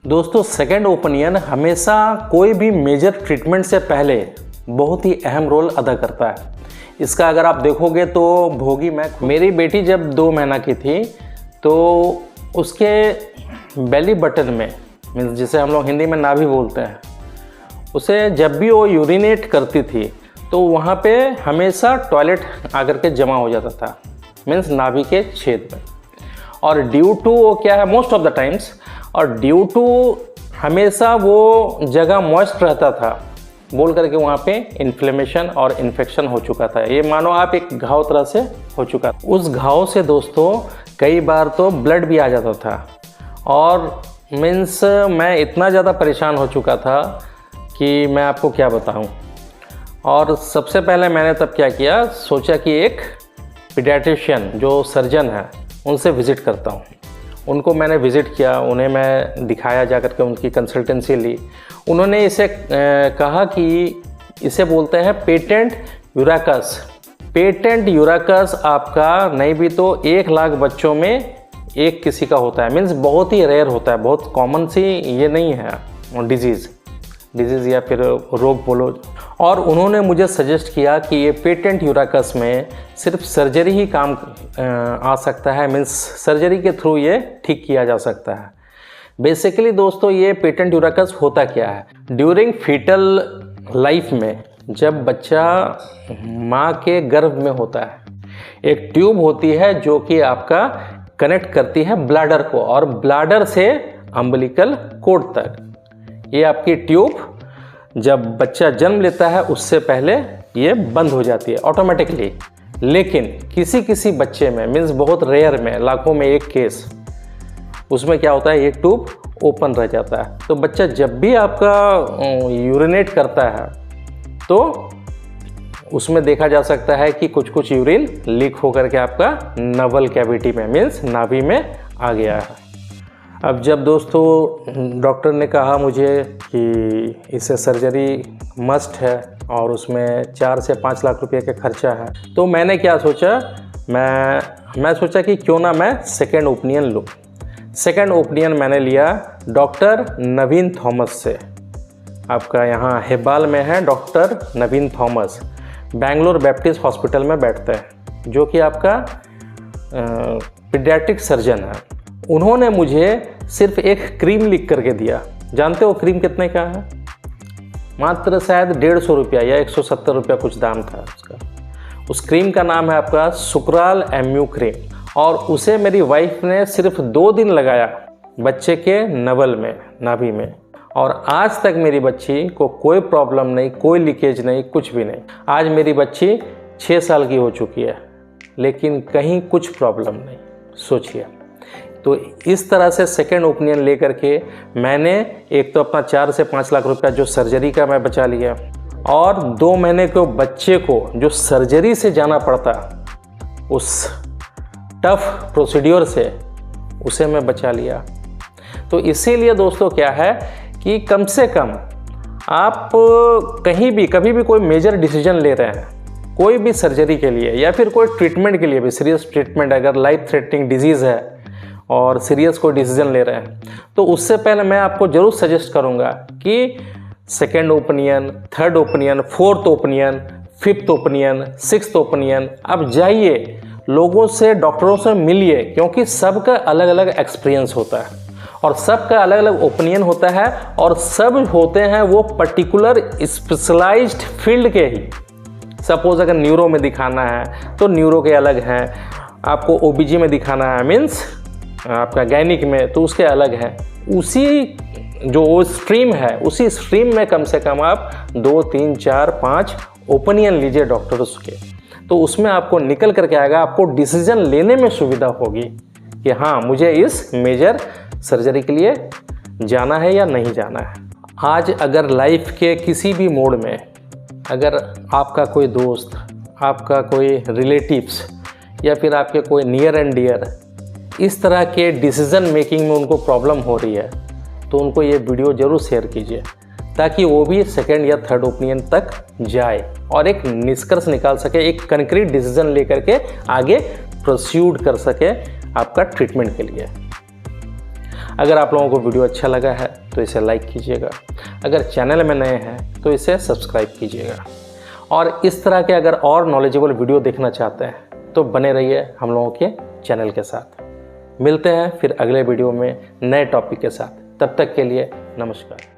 दोस्तों second opinion हमेशा कोई भी मेजर ट्रीटमेंट से पहले बहुत ही अहम रोल अदा करता है। इसका अगर आप देखोगे तो भोगी मेरी बेटी जब 2 महीना की थी तो उसके बेली बटन में मीन्स जिसे हम लोग हिंदी में नाभि बोलते हैं, उसे जब भी वो यूरिनेट करती थी तो वहाँ पे हमेशा टॉयलेट आकर के जमा हो जाता था, मीन्स नाभि के छेद में। और ड्यू टू वो क्या है मोस्ट ऑफ द टाइम्स, और ड्यू टू हमेशा वो जगह मॉइस्ट रहता था बोल करके वहाँ पे इन्फ्लेमेशन और इन्फेक्शन हो चुका था। ये मानो आप एक घाव तरह से हो चुका था। उस घाव से दोस्तों कई बार तो ब्लड भी आ जाता था और मीन्स मैं इतना ज़्यादा परेशान हो चुका था कि मैं आपको क्या बताऊं। और सबसे पहले मैंने तब क्या किया, सोचा कि एक पीडियाट्रिशियन जो सर्जन है उनसे विज़िट करता हूं। उनको मैंने विज़िट किया, उन्हें मैं दिखाया, जा कर के उनकी कंसल्टेंसी ली। उन्होंने इसे कहा कि इसे बोलते हैं पेटेंट यूराकस। पेटेंट यूराकस आपका नहीं भी तो 1 लाख बच्चों में एक किसी का होता है, मीन्स बहुत ही रेयर होता है, बहुत कॉमन सी ये नहीं है डिजीज़ या फिर रोग बोलो। और उन्होंने मुझे सजेस्ट किया कि ये पेटेंट यूराकस में सिर्फ सर्जरी ही काम आ सकता है, मीन्स सर्जरी के थ्रू ये ठीक किया जा सकता है। बेसिकली दोस्तों ये पेटेंट यूराकस होता क्या है, ड्यूरिंग फीटल लाइफ में जब बच्चा माँ के गर्भ में होता है एक ट्यूब होती है जो कि आपका कनेक्ट करती है ब्लैडर को, और ब्लैडर से अम्बिलिकल कोर्ड तक। ये आपकी ट्यूब जब बच्चा जन्म लेता है उससे पहले ये बंद हो जाती है ऑटोमेटिकली। लेकिन किसी किसी बच्चे में मीन्स बहुत रेयर में, लाखों में एक केस, उसमें क्या होता है ये ट्यूब ओपन रह जाता है। तो बच्चा जब भी आपका यूरिनेट करता है तो उसमें देखा जा सकता है कि कुछ यूरिन लीक होकर के आपका नवल कैविटी में मीन्स नाभि में आ गया है। अब जब दोस्तों डॉक्टर ने कहा मुझे कि इसे सर्जरी मस्ट है और उसमें 4 से 5 लाख रुपए का खर्चा है, तो मैंने क्या सोचा, मैं सोचा कि क्यों ना मैं सेकेंड ओपिनियन लूँ। सेकेंड ओपिनियन मैंने लिया डॉक्टर नवीन थॉमस से। आपका यहाँ हेब्बाल में है डॉक्टर नवीन थॉमस, बेंगलोर बैप्टिस्ट हॉस्पिटल में बैठते हैं, जो कि आपका पीडियाट्रिक सर्जन है। उन्होंने मुझे सिर्फ एक क्रीम लिख करके दिया। जानते हो क्रीम कितने का है? मात्र शायद 150 रुपया या 170 रुपया कुछ दाम था उसका। उस क्रीम का नाम है आपका सुक्राल एम्यू क्रीम, और उसे मेरी वाइफ ने सिर्फ 2 दिन लगाया बच्चे के नवल में, नाभि में, और आज तक मेरी बच्ची को कोई प्रॉब्लम नहीं, कोई लीकेज नहीं, कुछ भी नहीं। आज मेरी बच्ची 6 साल की हो चुकी है लेकिन कहीं कुछ प्रॉब्लम नहीं, सोचिए। तो इस तरह से सेकेंड ओपिनियन लेकर के मैंने एक तो अपना 4 से 5 लाख रुपया जो सर्जरी का मैं बचा लिया, और 2 महीने के बच्चे को जो सर्जरी से जाना पड़ता उस टफ प्रोसीड्योर से, उसे मैं बचा लिया। तो इसीलिए दोस्तों क्या है कि कम से कम आप कहीं भी कभी भी कोई मेजर डिसीजन ले रहे हैं, कोई भी सर्जरी के लिए या फिर कोई ट्रीटमेंट के लिए भी, सीरियस ट्रीटमेंट, अगर लाइफ थ्रेटनिंग डिजीज़ है और सीरियस कोई डिसीजन ले रहे हैं, तो उससे पहले मैं आपको ज़रूर सजेस्ट करूंगा कि second opinion, third opinion, fourth opinion, fifth opinion, sixth opinion, आप जाइए, लोगों से, डॉक्टरों से मिलिए, क्योंकि सबका अलग अलग एक्सपीरियंस होता है और सबका अलग अलग ओपिनियन होता है, और सब होते हैं वो पर्टिकुलर स्पेशलाइज्ड फील्ड के ही। सपोज अगर न्यूरो में दिखाना है तो न्यूरो के अलग हैं, आपको ओबीजी में दिखाना है मीन्स आपका गायनिक में, तो उसके अलग है। उसी जो स्ट्रीम है उसी स्ट्रीम में कम से कम आप 2, 3, 4, 5 ओपिनियन लीजिए डॉक्टर्स के, तो उसमें आपको निकल करके आएगा, आपको डिसीजन लेने में सुविधा होगी कि हाँ मुझे इस मेजर सर्जरी के लिए जाना है या नहीं जाना है। आज अगर लाइफ के किसी भी मोड़ में अगर आपका कोई दोस्त, आपका कोई रिलेटिव्स या फिर आपके कोई नियर एंड डियर इस तरह के डिसीज़न मेकिंग में उनको प्रॉब्लम हो रही है, तो उनको ये वीडियो ज़रूर शेयर कीजिए ताकि वो भी सेकेंड या थर्ड ओपिनियन तक जाए और एक निष्कर्ष निकाल सके, एक कंक्रीट डिसीजन लेकर के आगे प्रोसीड कर सके आपका ट्रीटमेंट के लिए। अगर आप लोगों को वीडियो अच्छा लगा है तो इसे लाइक कीजिएगा, अगर चैनल में नए हैं तो इसे सब्सक्राइब कीजिएगा, और इस तरह के अगर और नॉलेजेबल वीडियो देखना चाहते हैं तो बने रहिए हम लोगों के चैनल के साथ। मिलते हैं फिर अगले वीडियो में नए टॉपिक के साथ। तब तक के लिए नमस्कार।